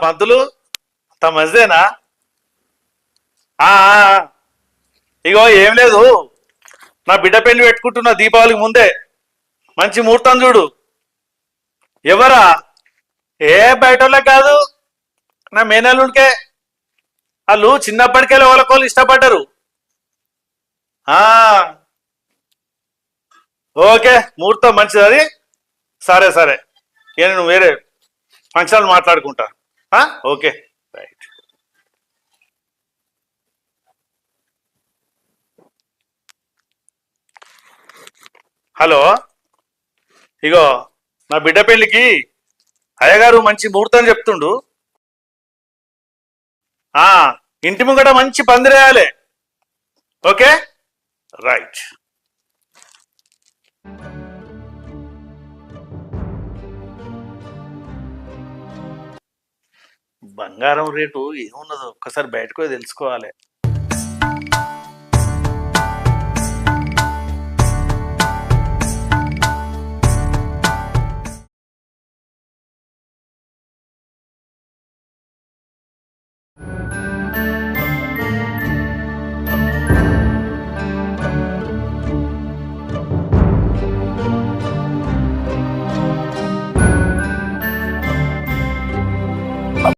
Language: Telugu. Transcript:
పంతులు మజేనా? ఆ ఆ, ఇగో ఏం లేదు, నా బిడ్డ పెళ్లి పెట్టుకుంటున్న దీపావళికి ముందే. మంచి ముహూర్తం చూడు. ఎవరా? ఏ బయటోళ్ళే కాదు, నా మేనల్లుడికే. వాళ్ళు చిన్నప్పటికెళ్ళి వాళ్ళకోళ్ళు ఇష్టపడ్డరు. ఆ ఓకే, ముహూర్తం మంచిది అది. సరే సరే, నేను వేరే ఫంక్షన్ మాట్లాడుకుంటా. Okay, right. హలో, ఇగో నా బిడ్డ పెళ్లికి అయ్యగారు మంచి ముహూర్తం చెప్తుండు. ఆ ఇంటి ముంగట మంచి పందిరేయాలి. Okay, right. బంగారం రేటు ఏమున్నదో ఒక్కసారి బయటకు పోయి తెలుసుకోవాలి.